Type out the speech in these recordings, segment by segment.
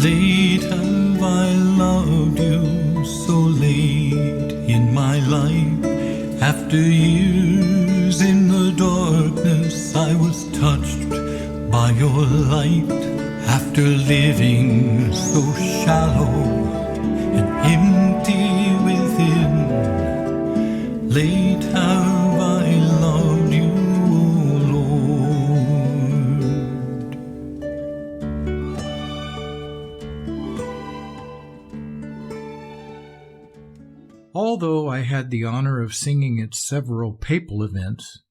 Late have I loved you, so late in my life. After years in the darkness, I was touched by your light. After living so shallow and empty within, late have I loved you, O Lord. Although I had the honor of singing at several papal events,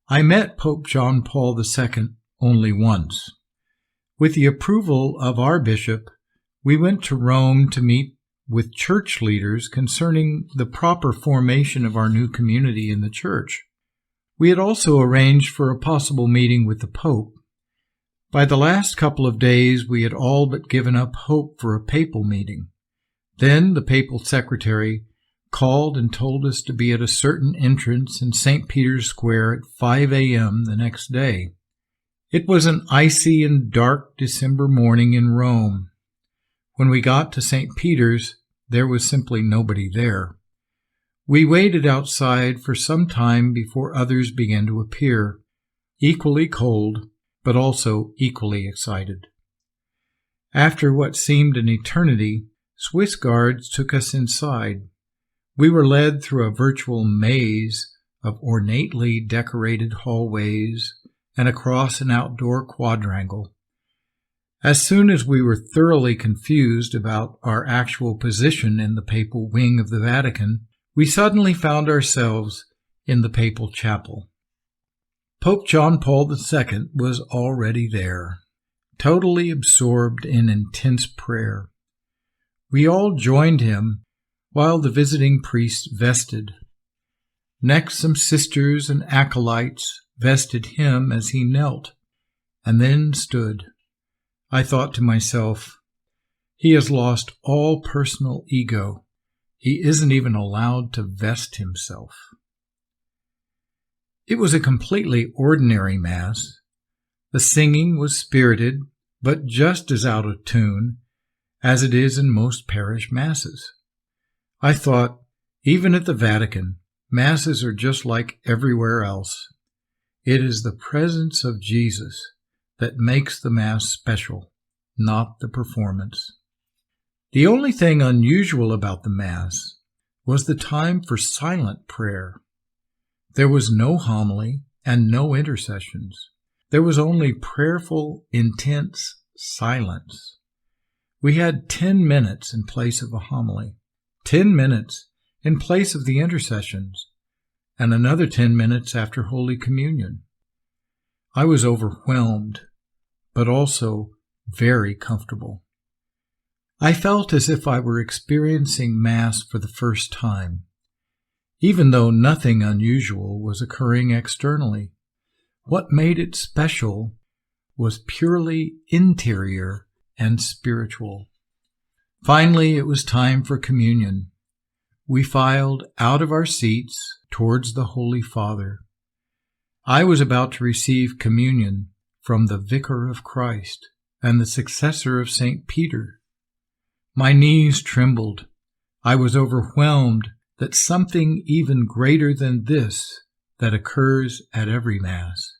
I met Pope John Paul II only once. With the approval of our bishop, we went to Rome to meet with church leaders concerning the proper formation of our new community in the church. We had also arranged for a possible meeting with the Pope. By the last couple of days, we had all but given up hope for a papal meeting. Then the papal secretary called and told us to be at a certain entrance in St. Peter's Square at 5 a.m. the next day. It was an icy and dark December morning in Rome. When we got to St. Peter's, there was simply nobody there. We waited outside for some time before others began to appear, equally cold, but also equally excited. After what seemed an eternity, Swiss guards took us inside. We were led through a virtual maze of ornately decorated hallways and across an outdoor quadrangle. As soon as we were thoroughly confused about our actual position in the papal wing of the Vatican, we suddenly found ourselves in the papal chapel. Pope John Paul II was already there, totally absorbed in intense prayer. We all joined him while the visiting priest vested. Next, some sisters and acolytes vested him as he knelt, and then stood. I thought to myself, he has lost all personal ego. He isn't even allowed to vest himself. It was a completely ordinary Mass. The singing was spirited, but just as out of tune as it is in most parish Masses. I thought, even at the Vatican, Masses are just like everywhere else. It is the presence of Jesus that makes the Mass special, not the performance. The only thing unusual about the Mass was the time for silent prayer. There was no homily and no intercessions. There was only prayerful, intense silence. We had 10 minutes in place of a homily, 10 minutes in place of the intercessions, and another 10 minutes after Holy Communion. I was overwhelmed, but also very comfortable. I felt as if I were experiencing Mass for the first time, even though nothing unusual was occurring externally. What made it special was purely interior and spiritual. Finally, it was time for communion. We filed out of our seats towards the Holy Father. I was about to receive communion from the Vicar of Christ and the successor of St. Peter. My knees trembled. I was overwhelmed that something even greater than this that occurs at every Mass.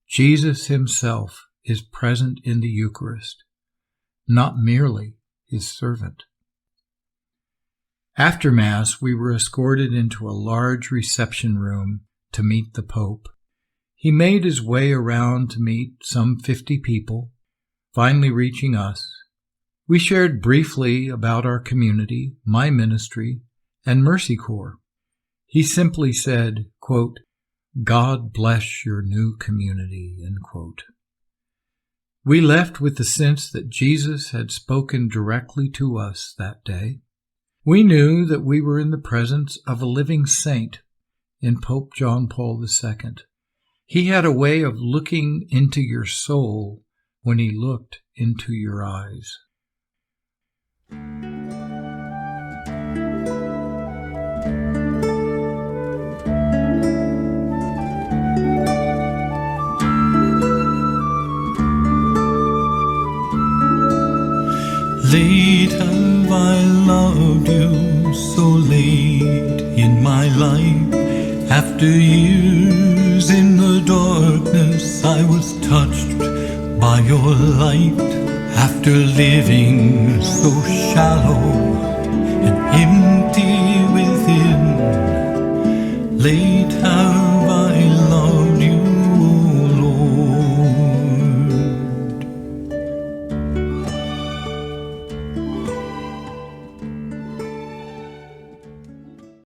Jesus himself is present in the Eucharist, not merely his servant. After Mass, we were escorted into a large reception room to meet the Pope. He made his way around to meet some 50 people, finally reaching us. We shared briefly about our community, my ministry, and Mercy Corps. He simply said, quote, "God bless your new community," end quote. We left with the sense that Jesus had spoken directly to us that day. We knew that we were in the presence of a living saint in Pope John Paul II. He had a way of looking into your soul when he looked into your eyes. Late have I loved you, so late in my life. After years in the darkness, I was touched by your light. After living so shallow and empty within, late have I loved